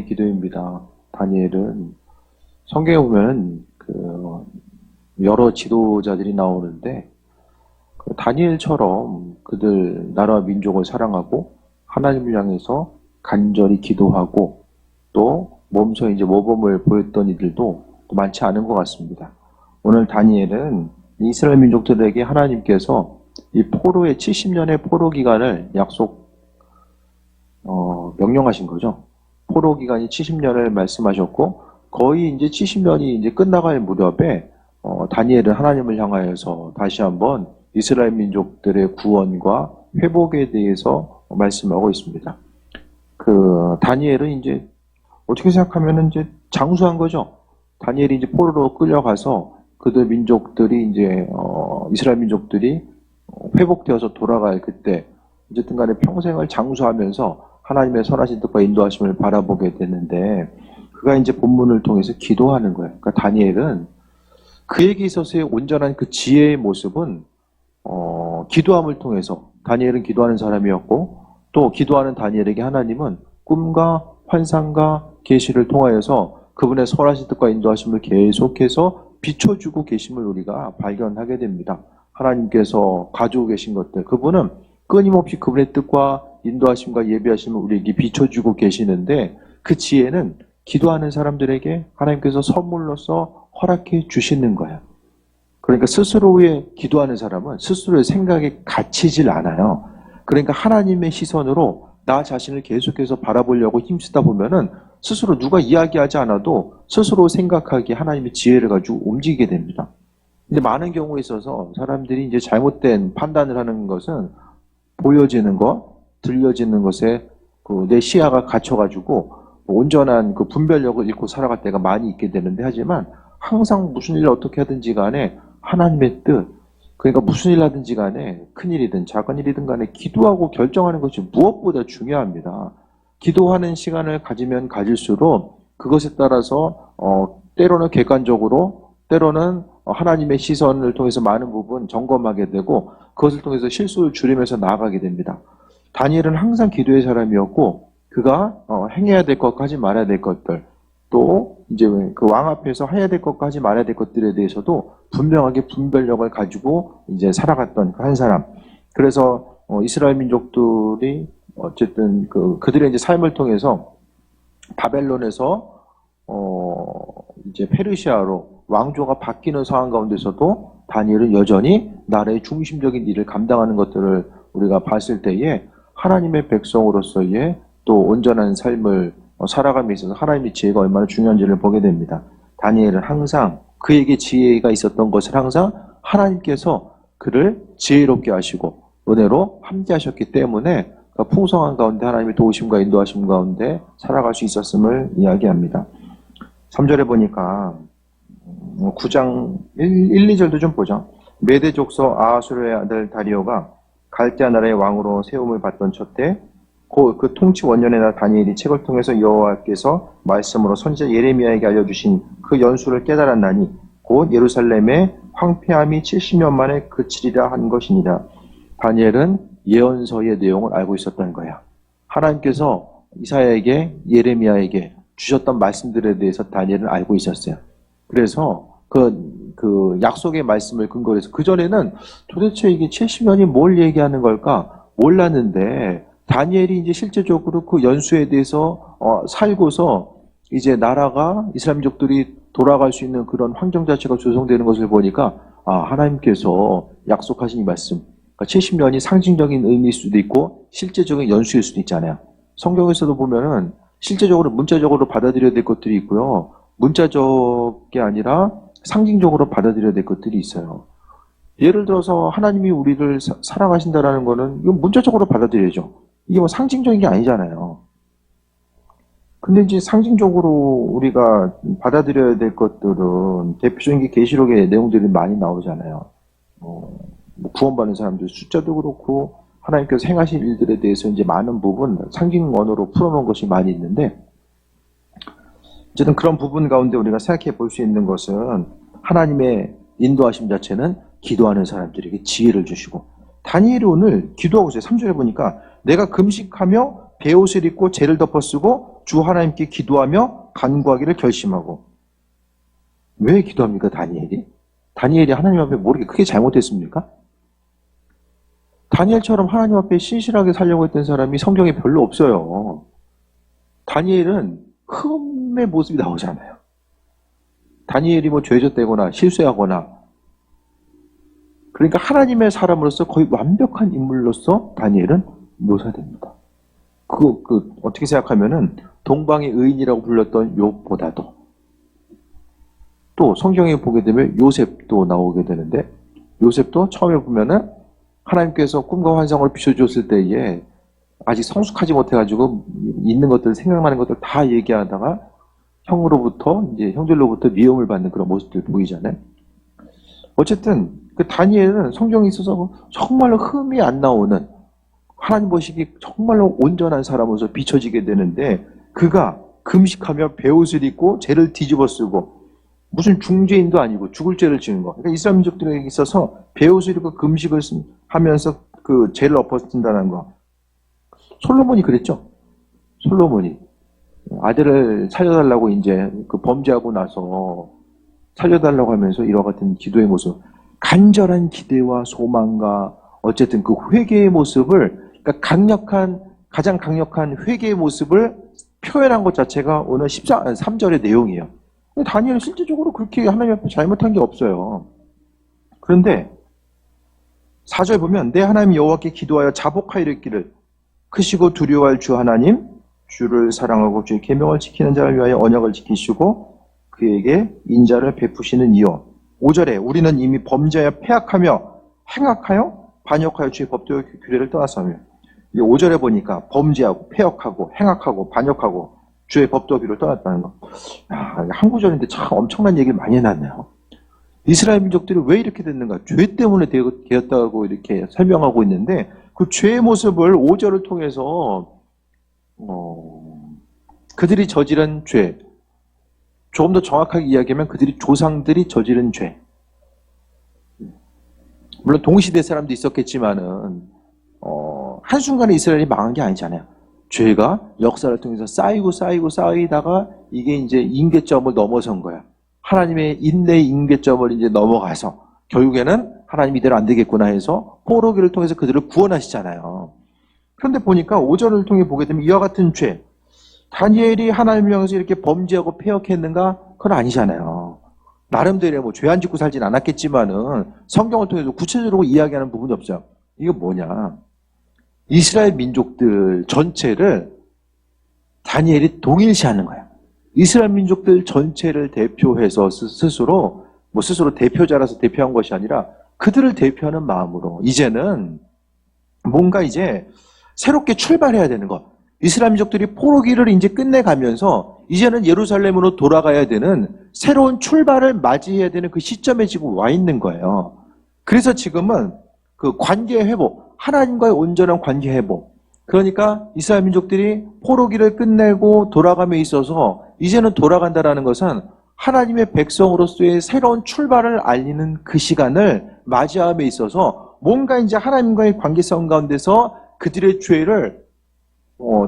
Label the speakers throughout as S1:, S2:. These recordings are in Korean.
S1: 다니엘의 기도입니다. 다니엘은 성경에 보면 여러 지도자들이 나오는데 다니엘처럼 그들 나라와 민족을 사랑하고 하나님을 향해서 간절히 기도하고 또 몸소 이제 모범을 보였던 이들도 많지 않은 것 같습니다. 오늘 다니엘은 이스라엘 민족들에게 하나님께서 이 포로의 70년의 포로 기간을 명령하신 거죠. 포로 기간이 70년을 말씀하셨고 거의 이제 70년이 이제 끝나갈 무렵에 다니엘은 하나님을 향하여서 다시 한번 이스라엘 민족들의 구원과 회복에 대해서 말씀하고 있습니다. 다니엘은 이제 어떻게 생각하면은 이제 장수한 거죠. 다니엘이 이제 포로로 끌려가서 그들 민족들이 이제 이스라엘 민족들이 회복되어서 돌아갈 그때 어쨌든 간에 평생을 장수하면서 하나님의 선하신 뜻과 인도하심을 바라보게 되는데 그가 이제 본문을 통해서 기도하는 거예요. 그러니까 다니엘은 그에게 있어서의 온전한 그 지혜의 모습은 기도함을 통해서 다니엘은 기도하는 사람이었고 또 기도하는 다니엘에게 하나님은 꿈과 환상과 계시를 통하여서 그분의 선하신 뜻과 인도하심을 계속해서 비춰주고 계심을 우리가 발견하게 됩니다. 하나님께서 가지고 계신 것들, 그분은 끊임없이 그분의 뜻과 인도하심과 예비하심을 우리에게 비춰주고 계시는데 그 지혜는 기도하는 사람들에게 하나님께서 선물로서 허락해 주시는 거예요. 그러니까 스스로의 기도하는 사람은 스스로의 생각에 갇히질 않아요. 그러니까 하나님의 시선으로 나 자신을 계속해서 바라보려고 힘쓰다 보면은 스스로 누가 이야기하지 않아도 스스로 생각하기에 하나님의 지혜를 가지고 움직이게 됩니다. 근데 많은 경우에 있어서 사람들이 이제 잘못된 판단을 하는 것은 보여지는 것, 들려지는 것에 내 시야가 갇혀가지고 온전한 그 분별력을 잃고 살아갈 때가 많이 있게 되는데 하지만 항상 무슨 일을 어떻게 하든지 간에 하나님의 뜻, 그러니까 무슨 일 하든지 간에 큰일이든 작은 일이든 간에 기도하고 결정하는 것이 무엇보다 중요합니다. 기도하는 시간을 가지면 가질수록 그것에 따라서 때로는 객관적으로 때로는 하나님의 시선을 통해서 많은 부분 점검하게 되고 그것을 통해서 실수를 줄이면서 나아가게 됩니다. 다니엘은 항상 기도의 사람이었고 그가 행해야 될 것과 하지 말아야 될 것들 또 이제 그 왕 앞에서 해야 될 것과 하지 말아야 될 것들에 대해서도 분명하게 분별력을 가지고 이제 살아갔던 한 사람. 그래서 이스라엘 민족들이 어쨌든 그들의 이제 삶을 통해서 바벨론에서 이제 페르시아로 왕조가 바뀌는 상황 가운데서도 다니엘은 여전히 나라의 중심적인 일을 감당하는 것들을 우리가 봤을 때에 하나님의 백성으로서의 또 온전한 삶을 살아감에 있어서 하나님의 지혜가 얼마나 중요한지를 보게 됩니다. 다니엘은 항상 그에게 지혜가 있었던 것을 항상 하나님께서 그를 지혜롭게 하시고 은혜로 함께 하셨기 때문에 풍성한 가운데 하나님의 도우심과 인도하심 가운데 살아갈 수 있었음을 이야기합니다. 3절에 보니까 9장 1, 2절도 좀 보죠. 메대 족속 아하수르의 아들 다리오가 갈대아 나라의 왕으로 세움을 받던 첫때 그 통치 원년에나 다니엘이 책을 통해서 여호와께서 말씀으로 선지자 예레미야에게 알려주신 그 연수를 깨달았나니 곧 예루살렘의 황폐함이 70년 만에 그치리라 한 것이니라. 다니엘은 예언서의 내용을 알고 있었던 거야. 하나님께서 이사야에게 예레미야에게 주셨던 말씀들에 대해서 다니엘은 알고 있었어요. 그래서 그 약속의 말씀을 근거로 해서 그전에는 도대체 이게 70년이 뭘 얘기하는 걸까 몰랐는데 다니엘이 이제 실제적으로 그 연수에 대해서 살고서 이제 나라가 이스라엘 민족들이 돌아갈 수 있는 그런 환경 자체가 조성되는 것을 보니까 하나님께서 약속하신 이 말씀, 그러니까 70년이 상징적인 의미일 수도 있고 실제적인 연수일 수도 있잖아요. 성경에서도 보면은 실제적으로 문자적으로 받아들여야 될 것들이 있고요. 문자적이 아니라 상징적으로 받아들여야 될 것들이 있어요. 예를 들어서 하나님이 우리를 사랑하신다라는 거는 이건 문자적으로 받아들여야죠. 이게 뭐 상징적인 게 아니잖아요. 근데 이제 상징적으로 우리가 받아들여야 될 것들은 대표적인 게 계시록의 내용들이 많이 나오잖아요. 뭐 구원받는 사람들 숫자도 그렇고 하나님께서 행하신 일들에 대해서 이제 많은 부분 상징 언어로 풀어놓은 것이 많이 있는데 어쨌든 그런 부분 가운데 우리가 생각해 볼 수 있는 것은 하나님의 인도하심 자체는 기도하는 사람들에게 지혜를 주시고 다니엘이 오늘 기도하고 있어요. 3절에 보니까 내가 금식하며 베옷을 입고 죄를 덮어쓰고 주 하나님께 기도하며 간구하기를 결심하고. 왜 기도합니까, 다니엘이? 다니엘이 하나님 앞에 모르게 크게 잘못했습니까? 다니엘처럼 하나님 앞에 신실하게 살려고 했던 사람이 성경에 별로 없어요. 다니엘은 흠의 모습이 나오잖아요. 다니엘이 뭐 죄졌다거나 실수하거나, 그러니까 하나님의 사람으로서 거의 완벽한 인물로서 다니엘은 묘사됩니다. 어떻게 생각하면은 동방의 의인이라고 불렸던 욥보다도, 또 성경에 보게 되면 요셉도 나오게 되는데, 요셉도 처음에 보면은 하나님께서 꿈과 환상을 비춰줬을 때에 아직 성숙하지 못해가지고 있는 것들, 생각나는 것들 다 얘기하다가 형들로부터 미움을 받는 그런 모습들 보이잖아요. 어쨌든 그 다니엘은 성경에 있어서 정말로 흠이 안 나오는, 하나님 보시기 정말로 온전한 사람으로서 비춰지게 되는데, 그가 금식하며 베옷을 입고 죄를 뒤집어 쓰고, 무슨 중죄인도 아니고 죽을 죄를 지은 거. 그러니까 이스라엘 민족들에게 있어서 베옷을 입고 금식을 하면서 그 죄를 엎어쓴다는 거. 솔로몬이 그랬죠. 솔로몬이 아들을 살려달라고 이제 그 범죄하고 나서 살려달라고 하면서 이와 같은 기도의 모습, 간절한 기대와 소망과 어쨌든 그 회개의 모습을, 그러니까 가장 강력한 회개의 모습을 표현한 것 자체가 오늘 3절의 내용이에요. 다니엘은 실질적으로 그렇게 하나님 앞에 잘못한 게 없어요. 그런데 4절 보면 내 하나님 여호와께 기도하여 자복하여 이르기를 크시고 두려워할 주 하나님, 주를 사랑하고 주의 계명을 지키는 자를 위하여 언약을 지키시고 그에게 인자를 베푸시는 이요. 5절에 우리는 이미 범죄하여 패악하며 행악하여 반역하여 주의 법도와 규례를 떠났으며, 5절에 보니까 범죄하고 패역하고 행악하고 반역하고 주의 법도와 규례를 떠났다는 거. 한 구절인데 참 엄청난 얘기를 많이 해놨네요. 이스라엘 민족들이 왜 이렇게 됐는가? 죄 때문에 되었다고 이렇게 설명하고 있는데, 그 죄의 모습을 5절을 통해서 그들이 저지른 죄, 조금 더 정확하게 이야기하면 그들이 조상들이 저지른 죄. 물론 동시대 사람도 있었겠지만은 한순간에 이스라엘이 망한 게 아니잖아요. 죄가 역사를 통해서 쌓이다가 이게 이제 임계점을 넘어선 거야. 하나님의 인내의 임계점을 이제 넘어가서 결국에는 하나님 이대로 안 되겠구나 해서 포로기를 통해서 그들을 구원하시잖아요. 그런데 보니까 5절을 통해 보게 되면 이와 같은 죄, 다니엘이 하나님을 향해서 이렇게 범죄하고 패역했는가? 그건 아니잖아요. 나름대로 뭐 죄 안 짓고 살진 않았겠지만은 성경을 통해서 구체적으로 이야기하는 부분이 없어요. 이게 뭐냐? 이스라엘 민족들 전체를 다니엘이 동일시하는 거예요. 이스라엘 민족들 전체를 대표해서 스스로 대표자라서 대표한 것이 아니라 그들을 대표하는 마음으로 이제는 뭔가 이제 새롭게 출발해야 되는 것. 이스라엘 민족들이 포로기를 이제 끝내가면서 이제는 예루살렘으로 돌아가야 되는 새로운 출발을 맞이해야 되는 그 시점에 지금 와 있는 거예요. 그래서 지금은 그 관계 회복, 하나님과의 온전한 관계 회복. 그러니까 이스라엘 민족들이 포로기를 끝내고 돌아감에 있어서 이제는 돌아간다라는 것은 하나님의 백성으로서의 새로운 출발을 알리는 그 시간을 맞이함에 있어서 뭔가 이제 하나님과의 관계성 가운데서 그들의 죄를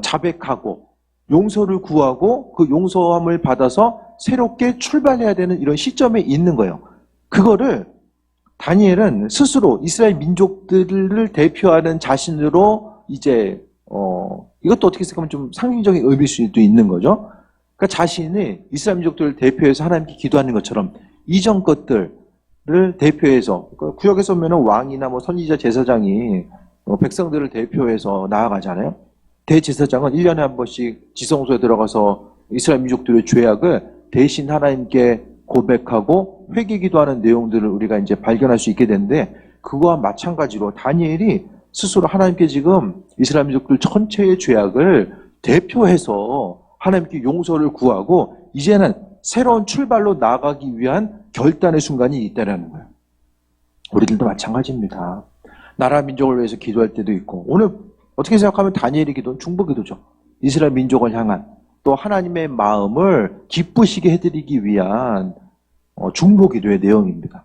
S1: 자백하고 용서를 구하고 그 용서함을 받아서 새롭게 출발해야 되는 이런 시점에 있는 거예요. 그거를 다니엘은 스스로 이스라엘 민족들을 대표하는 자신으로 이제 이것도 어떻게 생각하면 좀 상징적인 의미일 수도 있는 거죠. 그러니까 자신이 이스라엘 민족들을 대표해서 하나님께 기도하는 것처럼 이전 것들을 대표해서, 그러니까 구역에서 보면 왕이나 뭐 선지자 제사장이 백성들을 대표해서 나아가잖아요. 대제사장은 1년에 한 번씩 지성소에 들어가서 이스라엘 민족들의 죄악을 대신 하나님께 고백하고 회개 기도하는 내용들을 우리가 이제 발견할 수 있게 되는데, 그거와 마찬가지로 다니엘이 스스로 하나님께 지금 이스라엘 민족들 전체의 죄악을 대표해서 하나님께 용서를 구하고 이제는 새로운 출발로 나아가기 위한 결단의 순간이 있다는 거예요. 우리들도 마찬가지입니다. 나라 민족을 위해서 기도할 때도 있고, 오늘 어떻게 생각하면 다니엘의 기도는 중보 기도죠. 이스라엘 민족을 향한, 또 하나님의 마음을 기쁘시게 해드리기 위한 중보 기도의 내용입니다.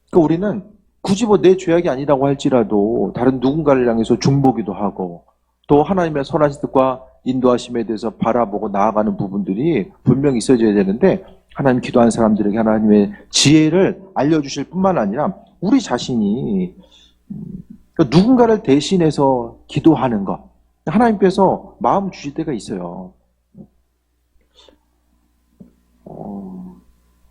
S1: 그러니까 우리는 굳이 뭐 내 죄악이 아니라고 할지라도 다른 누군가를 향해서 중보 기도하고, 또 하나님의 선하신 뜻과 인도하심에 대해서 바라보고 나아가는 부분들이 분명히 있어져야 되는데, 하나님 기도한 사람들에게 하나님의 지혜를 알려주실 뿐만 아니라 우리 자신이 누군가를 대신해서 기도하는 것, 하나님께서 마음 주실 때가 있어요.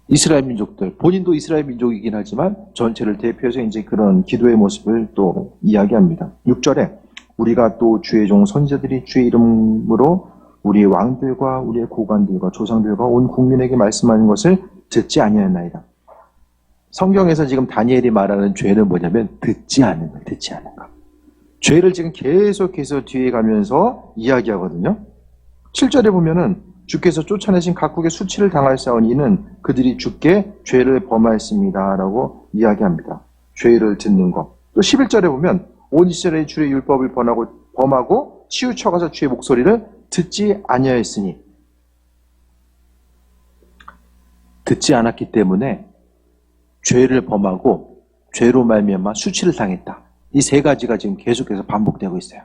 S1: 이스라엘 민족들, 본인도 이스라엘 민족이긴 하지만 전체를 대표해서 이제 그런 기도의 모습을 또 이야기합니다. 6절에 우리가 또 주의 종 선지자들이 주의 이름으로 우리의 왕들과 우리의 고관들과 조상들과 온 국민에게 말씀하는 것을 듣지 아니하였나이다. 성경에서 지금 다니엘이 말하는 죄는 뭐냐면 듣지 않는 거예요. 듣지 않는 거. 죄를 지금 계속해서 뒤에 가면서 이야기하거든요. 7절에 보면은 주께서 쫓아내신 각국의 수치를 당할사오니 이는 그들이 주께 죄를 범하였습니다 라고 이야기합니다. 죄를 듣는 것. 또 11절에 보면 온 이스라엘이 주의 율법을 범하고 치우쳐가서 주의 목소리를 듣지 아니하였으니, 듣지 않았기 때문에 죄를 범하고 죄로 말미암아 수치를 당했다. 이 세 가지가 지금 계속해서 반복되고 있어요.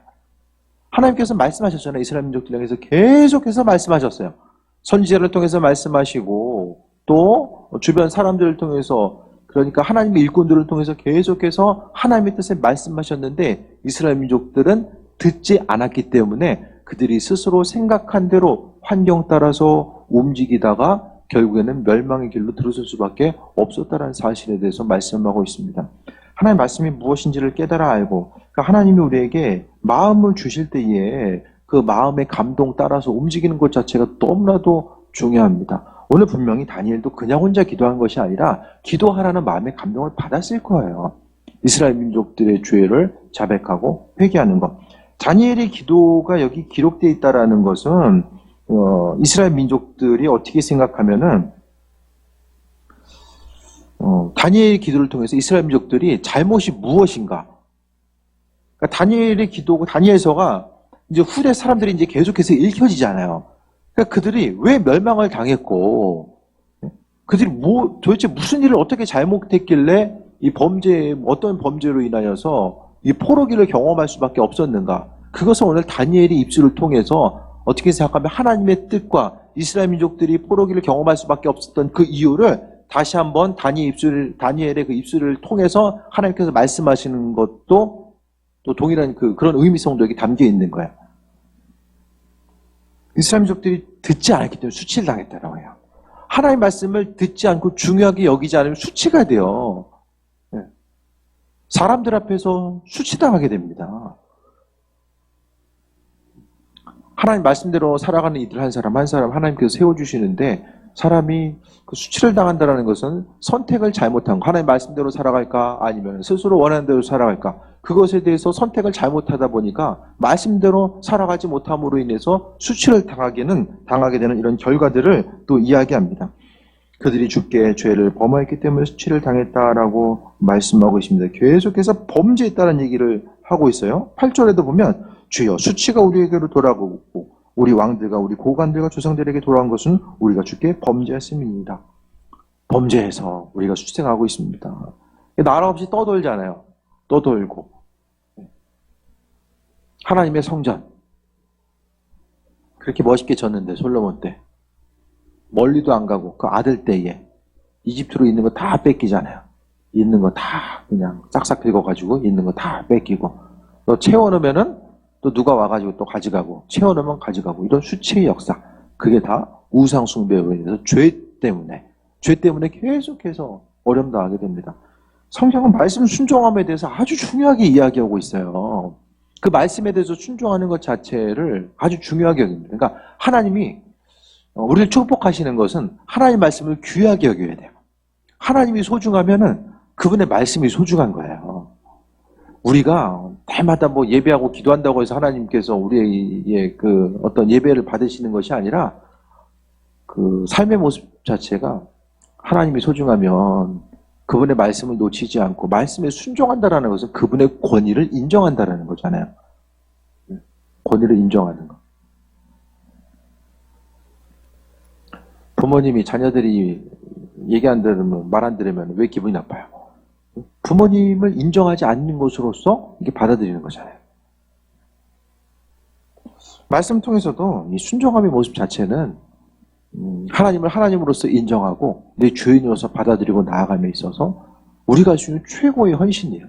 S1: 하나님께서 말씀하셨잖아요. 이스라엘 민족들 향해서 계속해서 말씀하셨어요. 선지자를 통해서 말씀하시고 또 주변 사람들을 통해서, 그러니까 하나님의 일꾼들을 통해서 계속해서 하나님의 뜻에 말씀하셨는데 이스라엘 민족들은 듣지 않았기 때문에 그들이 스스로 생각한 대로 환경 따라서 움직이다가 결국에는 멸망의 길로 들어설 수밖에 없었다는 사실에 대해서 말씀하고 있습니다. 하나님의 말씀이 무엇인지를 깨달아 알고, 그러니까 하나님이 우리에게 마음을 주실 때에 그 마음의 감동 따라서 움직이는 것 자체가 너무나도 중요합니다. 오늘 분명히 다니엘도 그냥 혼자 기도한 것이 아니라 기도하라는 마음의 감동을 받았을 거예요. 이스라엘 민족들의 죄를 자백하고 회개하는 것. 다니엘의 기도가 여기 기록되어 있다는 것은 이스라엘 민족들이 어떻게 생각하면은 다니엘의 기도를 통해서 이스라엘 민족들이 잘못이 무엇인가. 그러니까 다니엘의 기도고 다니엘서가 이제 후대 사람들이 이제 계속해서 읽혀지잖아요. 그러니까 그들이 왜 멸망을 당했고, 그들이 도대체 무슨 일을 어떻게 잘못했길래 이 어떤 범죄로 인하여서 이 포로기를 경험할 수밖에 없었는가. 그것은 오늘 다니엘의 입술을 통해서 어떻게 생각하면 하나님의 뜻과 이스라엘 민족들이 포로기를 경험할 수밖에 없었던 그 이유를 다시 한번 다니엘의 그 입술을 통해서 하나님께서 말씀하시는 것도 또 동일한 그런 의미성도 여기 담겨 있는 거예요. 이스라엘 민족들이 듣지 않았기 때문에 수치를 당했다라고 해요. 하나님의 말씀을 듣지 않고 중요하게 여기지 않으면 수치가 돼요. 사람들 앞에서 수치당하게 됩니다. 하나님 말씀대로 살아가는 이들 한 사람 한 사람 하나님께서 세워주시는데, 사람이 그 수치를 당한다는 것은 선택을 잘못한 거, 하나님 말씀대로 살아갈까 아니면 스스로 원하는 대로 살아갈까, 그것에 대해서 선택을 잘못하다 보니까 말씀대로 살아가지 못함으로 인해서 수치를 당하게 되는 이런 결과들을 또 이야기합니다. 그들이 주께 죄를 범하였기 때문에 수치를 당했다라고 말씀하고 있습니다. 계속해서 범죄했다는 얘기를 하고 있어요. 8절에도 보면 주여 수치가 우리에게로 돌아오고 우리 왕들과 우리 고관들과 조상들에게 돌아온 것은 우리가 주께 범죄했음이니이다. 범죄해서 우리가 수치당하고 있습니다. 나라 없이 떠돌잖아요. 떠돌고 하나님의 성전 그렇게 멋있게 졌는데, 솔로몬 때 멀리도 안 가고 그 아들 때에 이집트로 있는 거 다 뺏기잖아요. 있는 거 다 그냥 싹싹 긁어가지고 있는 거 다 뺏기고, 또 채워놓으면은 또 누가 와가지고 또 가져가고, 채워놓으면 가져가고, 이런 수치의 역사, 그게 다 우상 숭배로 인해서 죄 때문에 계속해서 어려움 당하게 됩니다. 성경은 말씀 순종함에 대해서 아주 중요하게 이야기하고 있어요. 그 말씀에 대해서 순종하는 것 자체를 아주 중요하게 여깁니다. 그러니까 하나님이 우리를 축복하시는 것은 하나님의 말씀을 귀하게 여겨야 돼요. 하나님이 소중하면은 그분의 말씀이 소중한 거예요. 우리가 날마다 뭐 예배하고 기도한다고 해서 하나님께서 우리의 그 어떤 예배를 받으시는 것이 아니라, 그 삶의 모습 자체가 하나님이 소중하면 그분의 말씀을 놓치지 않고 말씀에 순종한다라는 것은 그분의 권위를 인정한다라는 거잖아요. 권위를 인정하는 거. 부모님이 자녀들이 얘기 안 들으면, 말 안 들으면 왜 기분이 나빠요? 부모님을 인정하지 않는 것으로서 이게 받아들이는 거잖아요. 말씀 통해서도 이 순종함의 모습 자체는 하나님을 하나님으로서 인정하고 내 주인으로서 받아들이고 나아감에 있어서 우리가 할 수 있는 최고의 헌신이에요.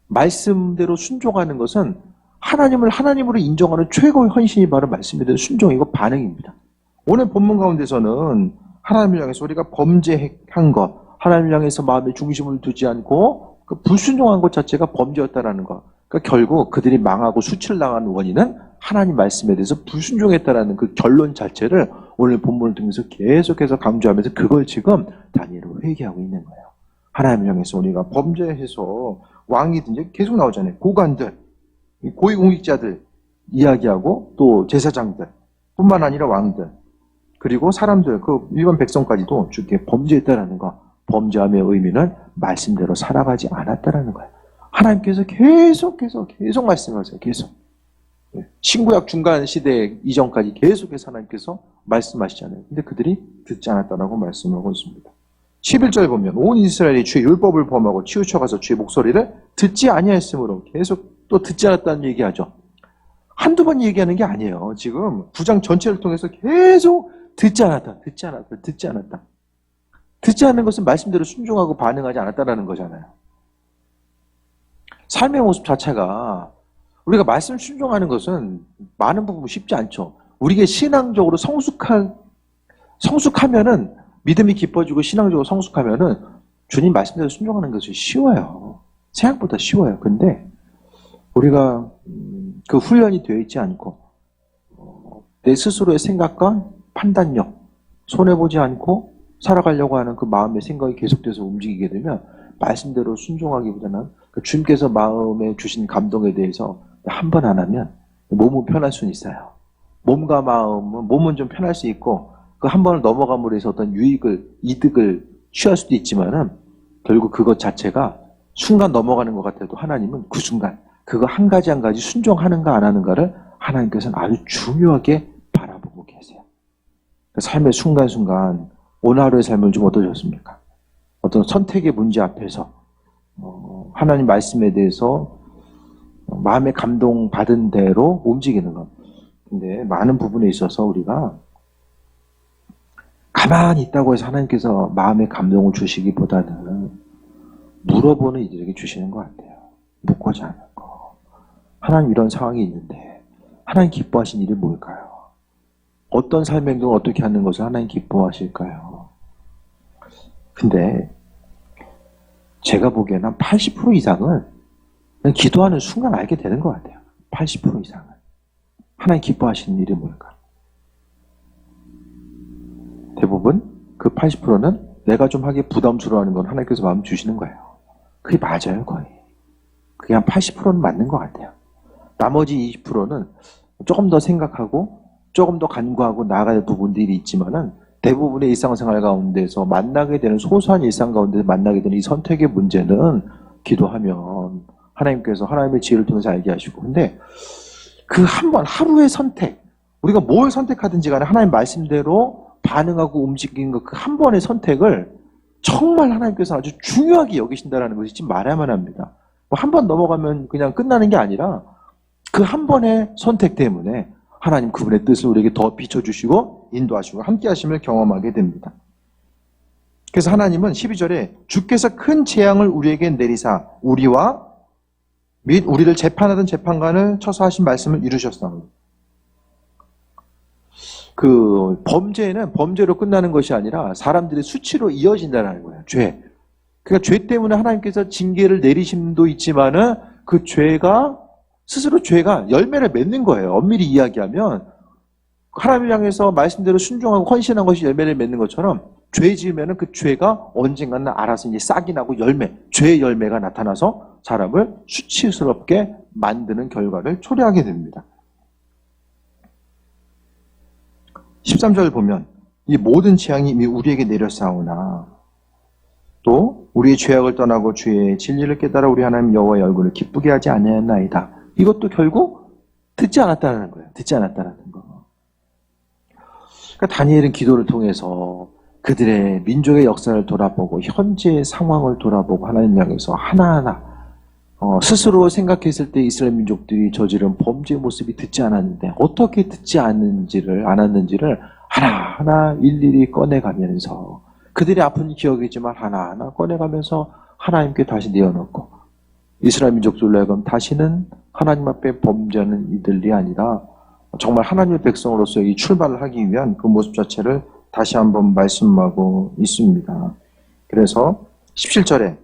S1: 말씀대로 순종하는 것은 하나님을 하나님으로 인정하는 최고의 헌신이 바로 말씀대로 순종이고 반응입니다. 오늘 본문 가운데서는 하나님을 향해서 우리가 범죄한 것, 하나님을 향해서 마음의 중심을 두지 않고 그 불순종한 것 자체가 범죄였다라는 것. 그러니까 결국 그들이 망하고 수치를 당하는 원인은 하나님 말씀에 대해서 불순종했다라는 그 결론 자체를 오늘 본문을 통해서 계속해서 강조하면서 그걸 지금 다니엘은 회개하고 있는 거예요. 하나님을 향해서 우리가 범죄해서 왕이든지 계속 나오잖아요. 고관들, 고위공직자들 이야기하고 또 제사장들 뿐만 아니라 왕들 그리고 사람들, 그 일반 백성까지도 주께 범죄했다라는 거. 범죄함의 의미는 말씀대로 살아가지 않았다라는 거예요. 하나님께서 계속 말씀하세요. 계속. 신구약 중간 시대 이전까지 계속해서 하나님께서 말씀하시잖아요. 근데 그들이 듣지 않았다라고 말씀하고 있습니다. 11절 보면 온 이스라엘이 주의 율법을 범하고 치우쳐가서 주의 목소리를 듣지 아니하였으므로 계속 또 듣지 않았다는 얘기하죠. 한두 번 얘기하는 게 아니에요. 지금 9장 전체를 통해서 계속 듣지 않았다. 듣지 않는 것은 말씀대로 순종하고 반응하지 않았다라는 거잖아요. 삶의 모습 자체가 우리가 말씀 순종하는 것은 많은 부분 쉽지 않죠. 우리가 신앙적으로 성숙하면은 믿음이 깊어지고 신앙적으로 성숙하면은 주님 말씀대로 순종하는 것이 쉬워요. 생각보다 쉬워요. 근데 우리가 그 훈련이 되어 있지 않고 내 스스로의 생각과 판단력 손해보지 않고 살아가려고 하는 그 마음의 생각이 계속돼서 움직이게 되면 말씀대로 순종하기보다는 그 주님께서 마음에 주신 감동에 대해서 한 번 안 하면 몸은 편할 수는 있어요. 몸과 마음은 몸은 좀 편할 수 있고 그 한 번을 넘어감으로 해서 어떤 이득을 취할 수도 있지만은 결국 그것 자체가 순간 넘어가는 것 같아도 하나님은 그 순간 그거 한 가지 한 가지 순종하는가 안 하는가를 하나님께서는 아주 중요하게 바라보고 계세요. 삶의 순간순간 오늘 하루의 삶을 좀 어떠셨습니까? 어떤 선택의 문제 앞에서 하나님 말씀에 대해서 마음의 감동 받은 대로 움직이는 것. 근데 많은 부분에 있어서 우리가 가만히 있다고 해서 하나님께서 마음의 감동을 주시기보다는 물어보는 이들에게 주시는 것 같아요. 묻고자 하는 거. 하나님 이런 상황이 있는데 하나님 기뻐하신 일이 뭘까요? 어떤 삶의 행동을 어떻게 하는 것을 하나님 기뻐하실까요? 근데 제가 보기에는 한 80% 이상은 그냥 기도하는 순간 알게 되는 것 같아요. 80% 이상은. 하나님 기뻐하시는 일이 뭘까? 대부분 그 80%는 내가 좀 하기 부담스러워하는 건 하나님께서 마음 주시는 거예요. 그게 맞아요, 거의. 그게 한 80%는 맞는 것 같아요. 나머지 20%는 조금 더 생각하고 조금 더 간구하고 나아가야 할 부분들이 있지만은 대부분의 일상생활 가운데서 만나게 되는 소소한 일상 가운데 만나게 되는 이 선택의 문제는 기도하면 하나님께서 하나님의 지혜를 통해서 알게 하시고 근데 그 한 번 하루의 선택 우리가 뭘 선택하든지 간에 하나님 말씀대로 반응하고 움직이는 그 한 번의 선택을 정말 하나님께서 아주 중요하게 여기신다는 것을 잊지 말아야만 합니다. 한 번 넘어가면 그냥 끝나는 게 아니라 그 한 번의 선택 때문에 하나님 그분의 뜻을 우리에게 더 비춰주시고 인도하시고 함께 하심을 경험하게 됩니다. 그래서 하나님은 12절에 주께서 큰 재앙을 우리에게 내리사 우리와 및 우리를 재판하던 재판관을 쳐서 하신 말씀을 이루셨사옵니다. 그 범죄는 범죄로 끝나는 것이 아니라 사람들의 수치로 이어진다는 거예요. 죄. 그러니까 죄 때문에 하나님께서 징계를 내리심도 있지만은 그 죄가 스스로 죄가 열매를 맺는 거예요. 엄밀히 이야기하면 하나님을 향해서 말씀대로 순종하고 헌신한 것이 열매를 맺는 것처럼 죄 지으면은 그 죄가 언젠가는 알아서 이제 싹이 나고 죄의 열매가 나타나서 사람을 수치스럽게 만드는 결과를 초래하게 됩니다. 13절 보면 이 모든 재앙이 이미 우리에게 내렸사오나 또 우리의 죄악을 떠나고 주의 진리를 깨달아 우리 하나님 여호와의 얼굴을 기쁘게 하지 아니하였나이다. 이것도 결국 듣지 않았다는 거예요. 듣지 않았다는 거. 그러니까 다니엘은 기도를 통해서 그들의 민족의 역사를 돌아보고 현재의 상황을 돌아보고 하나님 향해서 하나하나 스스로 생각했을 때 이스라엘 민족들이 저지른 범죄의 모습이 듣지 않았는데 어떻게 듣지 않았는지를 하나하나 일일이 꺼내가면서 그들이 아픈 기억이지만 하나하나 꺼내가면서 하나님께 다시 내어놓고 이스라엘 민족들로 하여금 다시는 하나님 앞에 범죄하는 이들이 아니라 정말 하나님의 백성으로서 이 출발을 하기 위한 그 모습 자체를 다시 한번 말씀하고 있습니다. 그래서 17절에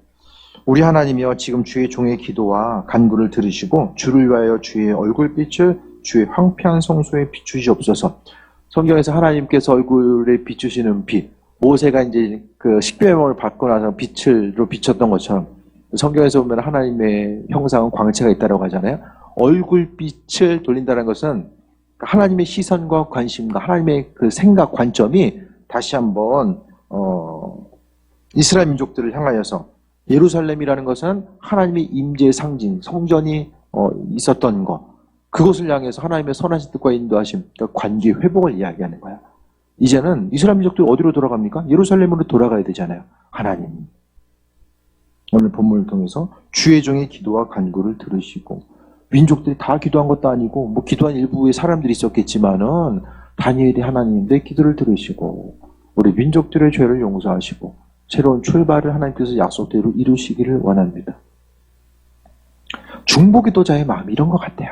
S1: 우리 하나님이여 지금 주의 종의 기도와 간구를 들으시고 주를 위하여 주의 얼굴빛을 주의 황폐한 성소에 비추시옵소서. 성경에서 하나님께서 얼굴에 비추시는 빛, 모세가 이제 그 십계명을 받고 나서 빛으로 비쳤던 것처럼 성경에서 보면 하나님의 형상은 광채가 있다고 하잖아요. 얼굴빛을 돌린다는 것은 하나님의 시선과 관심과 하나님의 그 생각 관점이 다시 한번 이스라엘 민족들을 향하여서 예루살렘이라는 것은 하나님의 임재의 상징, 성전이 있었던 것, 그것을 향해서 하나님의 선하신 뜻과 인도하심, 그러니까 관계 회복을 이야기하는 거야. 이제는 이스라엘 민족들이 어디로 돌아갑니까? 예루살렘으로 돌아가야 되잖아요. 하나님. 오늘 본문을 통해서 주의 종의 기도와 간구를 들으시고, 민족들이 다 기도한 것도 아니고 뭐 기도한 일부의 사람들이 있었겠지만은 다니엘이 하나님 내 기도를 들으시고 우리 민족들의 죄를 용서하시고 새로운 출발을 하나님께서 약속대로 이루시기를 원합니다. 중보기도자의 마음이 이런 것 같아요.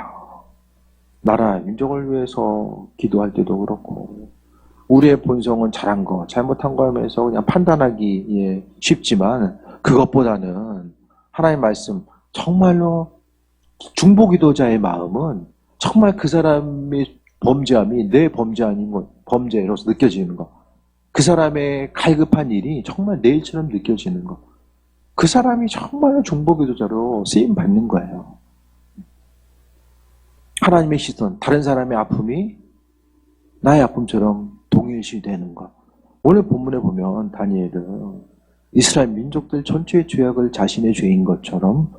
S1: 나라 민족을 위해서 기도할 때도 그렇고 우리의 본성은 잘한 거 잘못한 거 하면서 그냥 판단하기 쉽지만 그것보다는 하나님의 말씀 정말로 중보기도자의 마음은 정말 그 사람의 범죄함이 내 범죄 아닌 것, 범죄로서 느껴지는 것. 그 사람의 갈급한 일이 정말 내 일처럼 느껴지는 것. 그 사람이 정말 중보기도자로 쓰임받는 거예요. 하나님의 시선, 다른 사람의 아픔이 나의 아픔처럼 동일시되는 것. 오늘 본문에 보면 다니엘은 이스라엘 민족들 전체의 죄악을 자신의 죄인 것처럼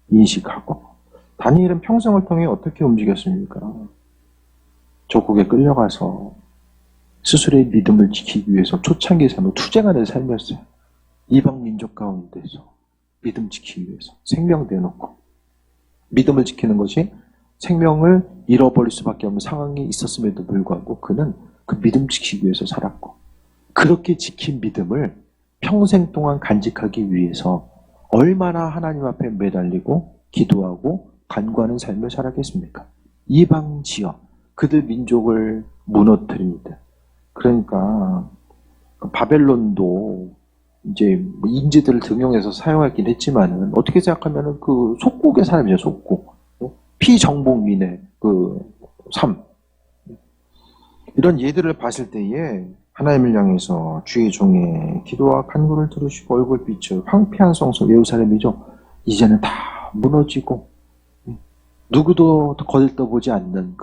S1: 인식하고 다니엘은 평생을 통해 어떻게 움직였습니까? 적국에 끌려가서 스스로의 믿음을 지키기 위해서 초창기 삶을 투쟁하는 삶이었어요. 이방 민족 가운데서 믿음 지키기 위해서 생명 내놓고 믿음을 지키는 것이 생명을 잃어버릴 수밖에 없는 상황이 있었음에도 불구하고 그는 그 믿음 지키기 위해서 살았고 그렇게 지킨 믿음을 평생 동안 간직하기 위해서 얼마나 하나님 앞에 매달리고 기도하고 간구하는 삶을 살았겠습니까? 이방 지역, 그들 민족을 무너뜨립니다. 그러니까 바벨론도 이제 인재들을 등용해서 사용하긴 했지만은 어떻게 생각하면은 그 속국의 사람이죠, 속국. 피정복민의 그 삶. 이런 예들을 봤을 때에 하나님을 향해서 주의 종의 기도와 간구를 들으시고 얼굴빛을 황폐한 성소 예루살렘이죠. 이제는 다 무너지고 누구도 거들떠보지 않는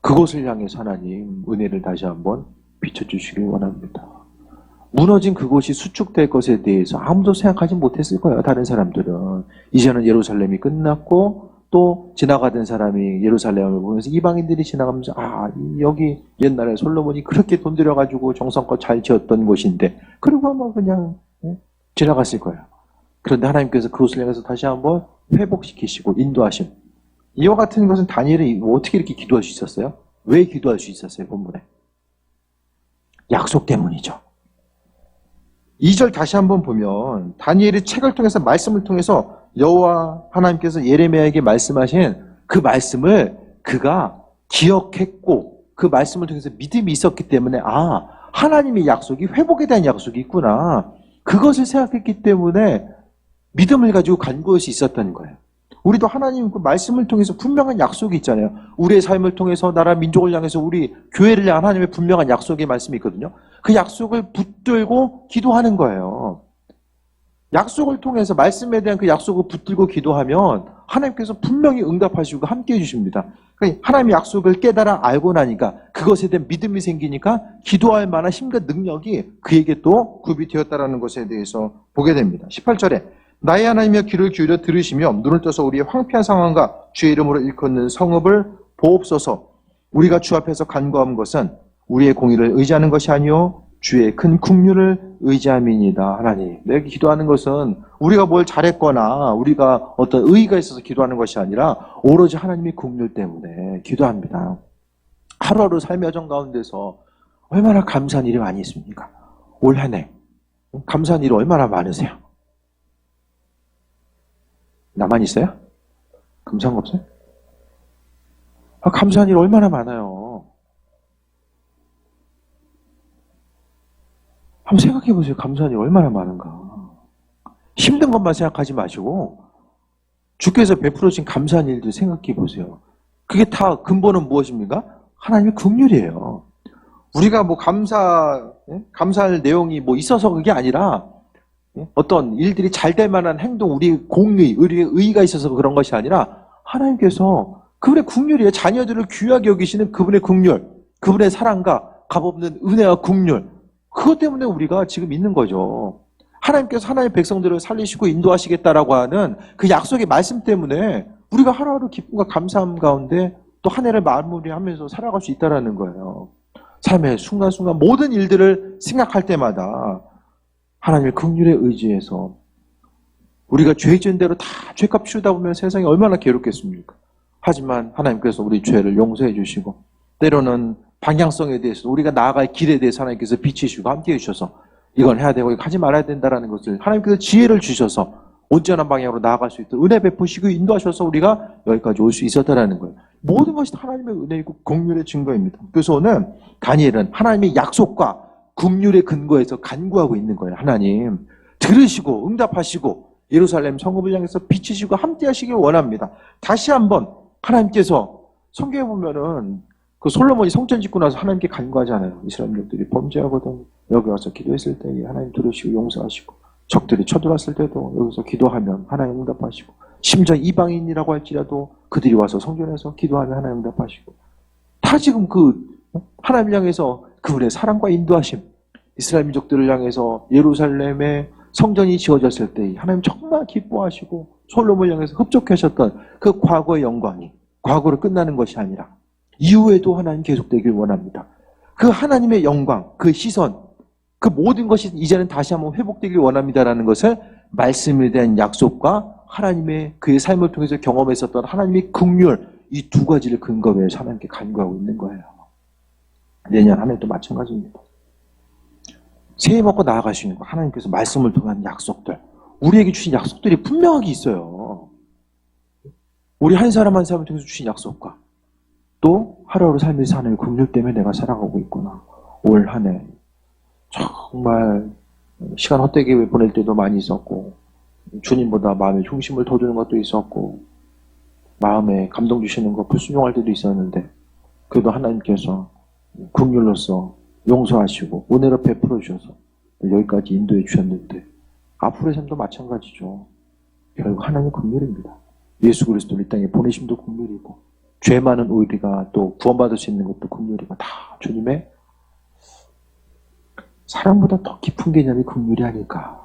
S1: 그곳을 향해서 하나님 은혜를 다시 한번 비춰주시길 원합니다. 무너진 그곳이 수축될 것에 대해서 아무도 생각하지 못했을 거예요. 다른 사람들은. 이제는 예루살렘이 끝났고 또 지나가던 사람이 예루살렘을 보면서 이방인들이 지나가면서 여기 옛날에 솔로몬이 그렇게 돈 들여가지고 정성껏 잘 지었던 곳인데 그리고 아마 그냥 지나갔을 거예요. 그런데 하나님께서 그곳을 향해서 다시 한번 회복시키시고 인도하심. 이와 같은 것은 다니엘이 어떻게 이렇게 기도할 수 있었어요? 왜 기도할 수 있었어요? 본문에. 약속 때문이죠. 2절 다시 한번 보면 다니엘의 책을 통해서 말씀을 통해서 여호와 하나님께서 예레미야에게 말씀하신 그 말씀을 그가 기억했고 그 말씀을 통해서 믿음이 있었기 때문에 하나님의 약속이 회복에 대한 약속이 있구나. 그것을 생각했기 때문에 믿음을 가지고 간구할 수 있었던 거예요. 우리도 하나님 그 말씀을 통해서 분명한 약속이 있잖아요. 우리의 삶을 통해서 나라 민족을 향해서 우리 교회를 향한 하나님의 분명한 약속의 말씀이 있거든요. 그 약속을 붙들고 기도하는 거예요. 약속을 통해서 말씀에 대한 그 약속을 붙들고 기도하면 하나님께서 분명히 응답하시고 함께해 주십니다. 그러니까 하나님의 약속을 깨달아 알고 나니까 그것에 대한 믿음이 생기니까 기도할 만한 힘과 능력이 그에게 또 굽이 되었다는 것에 대해서 보게 됩니다. 18절에 나의 하나님이여 귀를 기울여 들으시며 눈을 떠서 우리의 황폐한 상황과 주의 이름으로 일컫는 성읍을 보옵소서. 우리가 주 앞에서 간구한 것은 우리의 공의를 의지하는 것이 아니요 주의 큰 긍휼을 의지함이니이다. 하나님, 내가 기도하는 것은 우리가 뭘 잘했거나 우리가 어떤 의의가 있어서 기도하는 것이 아니라 오로지 하나님의 긍휼 때문에 기도합니다. 하루하루 삶의 여정 가운데서 얼마나 감사한 일이 많이 있습니까? 올 한 해 감사한 일이 얼마나 많으세요? 나만 있어요? 감사한 거 없어요? 감사한 일 얼마나 많아요. 한번 생각해 보세요. 감사한 일 얼마나 많은가. 힘든 것만 생각하지 마시고 주께서 베풀어 주신 감사한 일들 생각해 보세요. 그게 다 근본은 무엇입니까? 하나님의 긍휼이에요. 우리가 뭐 감사할 내용이 뭐 있어서 그게 아니라 어떤 일들이 잘 될 만한 행동, 우리의 의의가 있어서 그런 것이 아니라 하나님께서 그분의 긍휼이에요. 자녀들을 귀하게 여기시는 그분의 긍휼, 그분의 사랑과 값없는 은혜와 긍휼, 그것 때문에 우리가 지금 있는 거죠. 하나님께서 하나님의 백성들을 살리시고 인도하시겠다라고 하는 그 약속의 말씀 때문에 우리가 하루하루 기쁨과 감사함 가운데 또 한 해를 마무리하면서 살아갈 수 있다는 거예요. 삶의 순간순간 모든 일들을 생각할 때마다 하나님의 긍휼에 의지해서 우리가 죄 지은 대로 다 죄값 치우다 보면 세상이 얼마나 괴롭겠습니까? 하지만 하나님께서 우리 죄를 용서해 주시고 때로는 방향성에 대해서 우리가 나아갈 길에 대해서 하나님께서 비치시고 함께해 주셔서 이건 해야 되고 이거 하지 말아야 된다는 것을 하나님께서 지혜를 주셔서 온전한 방향으로 나아갈 수 있도록 은혜 베푸시고 인도하셔서 우리가 여기까지 올 수 있었다는 거예요. 모든 것이 하나님의 은혜이고 긍휼의 증거입니다. 그래서 오늘 다니엘은 하나님의 약속과 긍휼의 근거에서 간구하고 있는 거예요. 하나님 들으시고 응답하시고 예루살렘 성읍을 향해서 비치시고 함께하시길 원합니다. 다시 한번 하나님께서 성경에 보면은 그 솔로몬이 성전 짓고 나서 하나님께 간구하잖아요. 이스라엘족들이 범죄하거든 여기 와서 기도했을 때에 하나님 들으시고 용서하시고 적들이 쳐들어왔을 때도 여기서 기도하면 하나님 응답하시고 심지어 이방인이라고 할지라도 그들이 와서 성전에서 기도하면 하나님 응답하시고 다 지금 그 하나님 향해서 그분의 사랑과 인도하심 이스라엘 민족들을 향해서 예루살렘에 성전이 지어졌을 때 하나님 정말 기뻐하시고 솔로몬을 향해서 흡족하셨던 그 과거의 영광이 과거로 끝나는 것이 아니라 이후에도 하나님 계속되길 원합니다. 그 하나님의 영광, 그 시선, 그 모든 것이 이제는 다시 한번 회복되길 원합니다라는 것을 말씀에 대한 약속과 하나님의 그의 삶을 통해서 경험했었던 하나님의 긍휼 이 두 가지를 근거로 해서 하나님께 간구하고 있는 거예요. 내년 한 해도 마찬가지입니다. 새해 먹고 나아가시는 거 하나님께서 말씀을 통한 약속들 우리에게 주신 약속들이 분명하게 있어요. 우리 한 사람 한 사람을 통해서 주신 약속과 또 하루하루 삶에서 하나님의 긍휼 때문에 내가 살아가고 있구나. 올 한 해 정말 시간 헛되게 보낼 때도 많이 있었고 주님보다 마음의 중심을 더 두는 것도 있었고 마음에 감동 주시는 거 불순종할 때도 있었는데 그래도 하나님께서 긍휼로서 용서하시고 은혜로 베풀어 주셔서 여기까지 인도해 주셨는데 앞으로의 삶도 마찬가지죠. 결국 하나님의 긍휼입니다. 예수 그리스도를 이 땅에 보내심도 긍휼이고 죄 많은 우리가 또 구원받을 수 있는 것도 긍휼이고 다 주님의 사랑보다 더 깊은 개념이 긍휼이 아닐까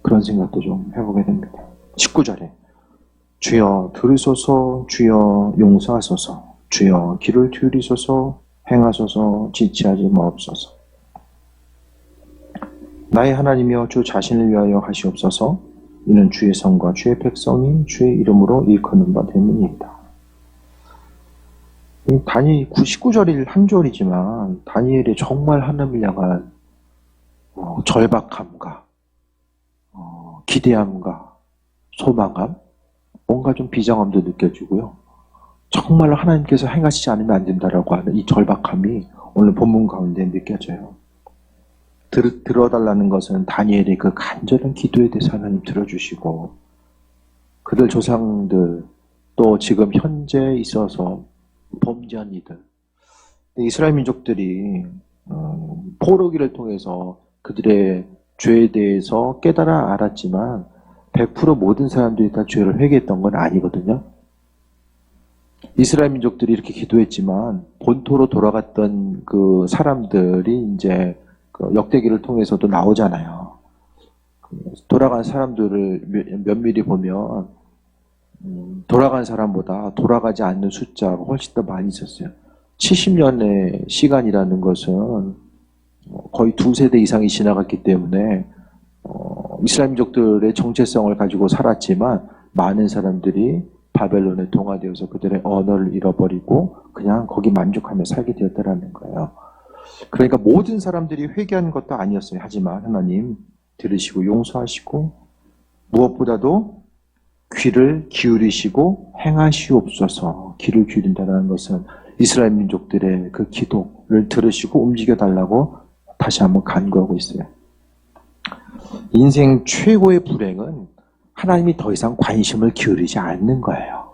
S1: 그런 생각도 좀 해보게 됩니다. 19절에 주여 들으소서 주여 용서하소서 주여 길을 기울이소서 행하소서 지체하지 마옵소서 나의 하나님이여 주 자신을 위하여 하시옵소서 이는 주의 성과 주의 백성이 주의 이름으로 일컫는 바 됨이니이다. 다니엘 19절이 한 절이지만 다니엘이 정말 하나님을 향한 절박함과 기대함과 소망함 뭔가 좀 비장함도 느껴지고요. 정말 하나님께서 행하시지 않으면 안 된다라고 하는 이 절박함이 오늘 본문 가운데 느껴져요. 들어달라는 것은 다니엘의 그 간절한 기도에 대해서 하나님 들어주시고 그들 조상들 또 지금 현재 있어서 범죄한 이들 이스라엘 민족들이 포로기를 통해서 그들의 죄에 대해서 깨달아 알았지만 100% 모든 사람들이 다 죄를 회개했던 건 아니거든요. 이스라엘 민족들이 이렇게 기도했지만 본토로 돌아갔던 그 사람들이 이제 그 역대기를 통해서도 나오잖아요. 돌아간 사람들을 면밀히 보면 돌아간 사람보다 돌아가지 않는 숫자가 훨씬 더 많이 있었어요. 70년의 시간이라는 것은 거의 2세대 이상이 지나갔기 때문에 이스라엘 민족들의 정체성을 가지고 살았지만 많은 사람들이 바벨론에 동화되어서 그들의 언어를 잃어버리고 그냥 거기 만족하며 살게 되었다라는 거예요. 그러니까 모든 사람들이 회개한 것도 아니었어요. 하지만 하나님 들으시고 용서하시고 무엇보다도 귀를 기울이시고 행하시옵소서. 귀를 기울인다는 것은 이스라엘 민족들의 그 기도를 들으시고 움직여달라고 다시 한번 간구하고 있어요. 인생 최고의 불행은 하나님이 더 이상 관심을 기울이지 않는 거예요.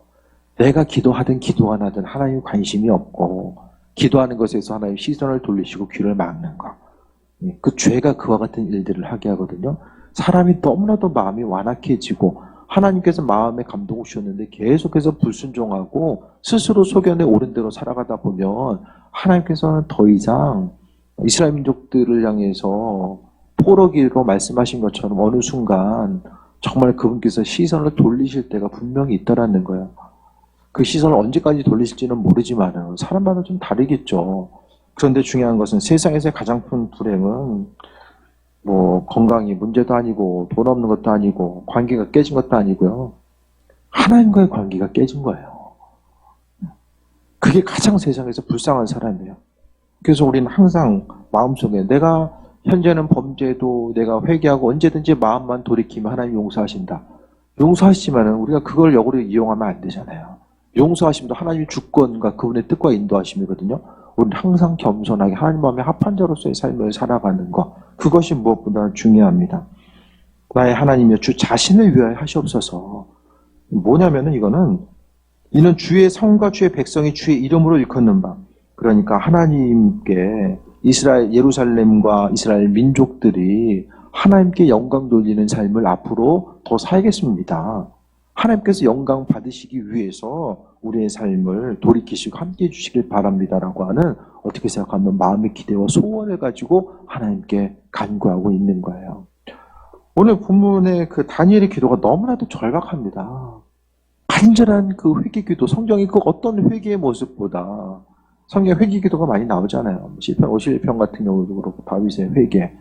S1: 내가 기도하든 기도 안 하든 하나님 관심이 없고 기도하는 것에서 하나님 시선을 돌리시고 귀를 막는 거. 그 죄가 그와 같은 일들을 하게 하거든요. 사람이 너무나도 마음이 완악해지고 하나님께서 마음에 감동을 주셨는데 계속해서 불순종하고 스스로 소견에 옳은 대로 살아가다 보면 하나님께서는 더 이상 이스라엘 민족들을 향해서 포로기로 말씀하신 것처럼 어느 순간 정말 그분께서 시선을 돌리실 때가 분명히 있다라는 거예요. 그 시선을 언제까지 돌리실지는 모르지만 사람마다 좀 다르겠죠. 그런데 중요한 것은 세상에서의 가장 큰 불행은 뭐 건강이 문제도 아니고 돈 없는 것도 아니고 관계가 깨진 것도 아니고요. 하나님과의 관계가 깨진 거예요. 그게 가장 세상에서 불쌍한 사람이에요. 그래서 우리는 항상 마음속에 내가 현재는 범죄도 내가 회개하고 언제든지 마음만 돌이키면 하나님 용서하신다. 용서하시지만 우리가 그걸 역으로 이용하면 안 되잖아요. 용서하심도 하나님의 주권과 그분의 뜻과 인도하심이거든요. 우리는 항상 겸손하게 하나님 마음에 합한 자로서의 삶을 살아가는 것, 그것이 무엇보다 중요합니다. 나의 하나님이여 주 자신을 위하여 하시옵소서. 뭐냐면은 이는 주의 성과 주의 백성이 주의 이름으로 일컫는 바. 그러니까 하나님께 예루살렘과 이스라엘 민족들이 하나님께 영광 돌리는 삶을 앞으로 더 살겠습니다. 하나님께서 영광 받으시기 위해서 우리의 삶을 돌이키시고 함께 해주시길 바랍니다라고 하는, 어떻게 생각하면 마음의 기대와 소원을 가지고 하나님께 간구하고 있는 거예요. 오늘 본문의 그 다니엘의 기도가 너무나도 절박합니다. 간절한 그 회개 기도, 성경이 그 어떤 회개의 모습보다, 성경에 회개 기도가 많이 나오잖아요. 시편 51편 같은 경우도 그렇고 다윗의 회개,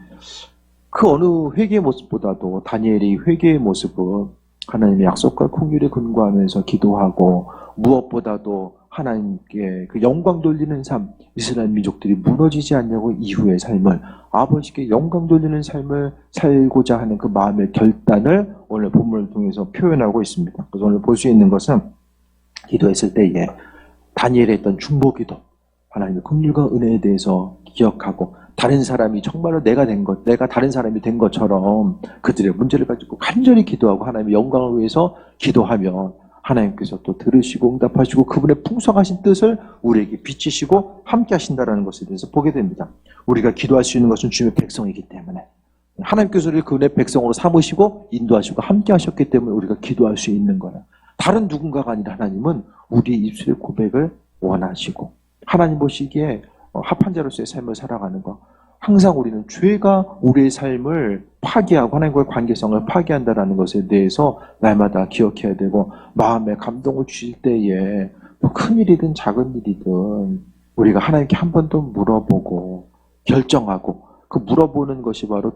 S1: 그 어느 회개의 모습보다도 다니엘의 회개의 모습은 하나님의 약속과 긍휼에 근거하면서 기도하고, 무엇보다도 하나님께 그 영광 돌리는 삶, 이스라엘 민족들이 무너지지 않냐고 이후의 삶을, 아버지께 영광 돌리는 삶을 살고자 하는 그 마음의 결단을 오늘 본문을 통해서 표현하고 있습니다. 그래서 오늘 볼 수 있는 것은 기도했을 때에 다니엘이 했던 중보기도, 하나님의 긍휼과 은혜에 대해서 기억하고, 다른 사람이 정말로 내가 다른 사람이 된 것처럼 그들의 문제를 가지고 간절히 기도하고 하나님의 영광을 위해서 기도하면 하나님께서 또 들으시고 응답하시고 그분의 풍성하신 뜻을 우리에게 비치시고 함께 하신다는 것에 대해서 보게 됩니다. 우리가 기도할 수 있는 것은 주님의 백성이기 때문에, 하나님께서 우리를 그분의 백성으로 삼으시고 인도하시고 함께 하셨기 때문에 우리가 기도할 수 있는 거예요. 다른 누군가가 아니라 하나님은 우리의 입술의 고백을 원하시고, 하나님 보시기에 합한 자로서의 삶을 살아가는 것, 항상 우리는 죄가 우리의 삶을 파괴하고 하나님과의 관계성을 파괴한다는 것에 대해서 날마다 기억해야 되고, 마음에 감동을 주실 때에 큰 일이든 작은 일이든 우리가 하나님께 한 번 더 물어보고 결정하고, 그 물어보는 것이 바로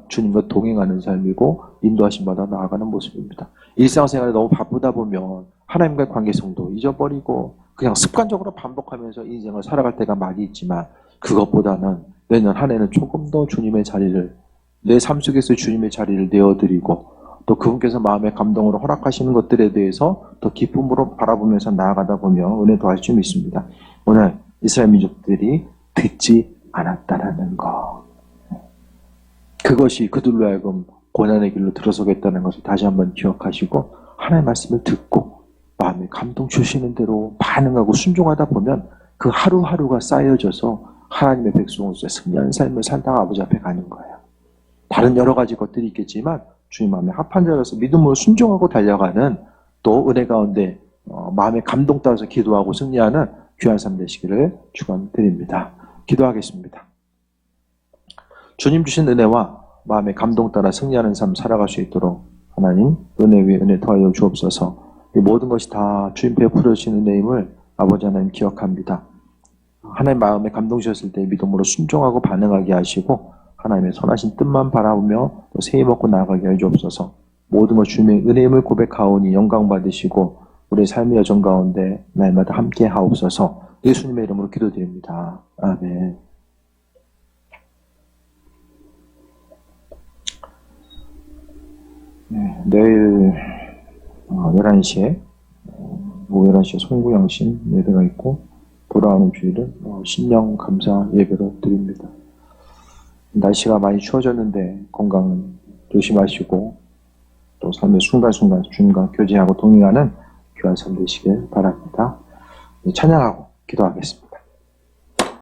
S1: 주님과 동행하는 삶이고 인도하심 받아 나아가는 모습입니다. 일상생활에 너무 바쁘다 보면 하나님과의 관계성도 잊어버리고 그냥 습관적으로 반복하면서 인생을 살아갈 때가 많이 있지만, 그것보다는 내년 한 해는 조금 더 주님의 자리를, 내 삶 속에서 주님의 자리를 내어드리고, 또 그분께서 마음의 감동으로 허락하시는 것들에 대해서 더 기쁨으로 바라보면서 나아가다 보면 은혜 더할 줄 믿습니다. 오늘 이스라엘 민족들이 듣지 않았다라는 것, 그것이 그들로 하여금 고난의 길로 들어서겠다는 것을 다시 한번 기억하시고, 하나님의 말씀을 듣고 마음에 감동 주시는 대로 반응하고 순종하다 보면 그 하루하루가 쌓여져서 하나님의 백성으로서 승리하는 삶을 살다가 아버지 앞에 가는 거예요. 다른 여러 가지 것들이 있겠지만 주님 마음에 합한 자로서 믿음으로 순종하고 달려가는, 또 은혜 가운데 마음의 감동 따라서 기도하고 승리하는 귀한 삶 되시기를 축원드립니다. 기도하겠습니다. 주님 주신 은혜와 마음의 감동 따라 승리하는 삶 살아갈 수 있도록 하나님 은혜 위에 은혜 더하여 주옵소서. 이 모든 것이 다 주님 베풀어 주신 은혜임을 아버지 하나님 기억합니다. 하나님 마음에 감동하셨을 때 믿음으로 순종하고 반응하게 하시고 하나님의 선하신 뜻만 바라보며 또 새해 먹고 나아가게 해 주옵소서. 모든 것 주님의 은혜임을 고백하오니 영광 받으시고 우리의 삶의 여정 가운데 날마다 함께 하옵소서. 예수님의 이름으로 기도드립니다. 아멘. 네, 내일 11시에 오후 11시에 송구영신 예배가 있고 돌아오는 주일은 신령 감사 예배로 드립니다. 날씨가 많이 추워졌는데 건강은 조심하시고 또 삶의 순간순간 주님과 교제하고 동행하는 귀한 삶 되시길 바랍니다. 찬양하고 기도하겠습니다.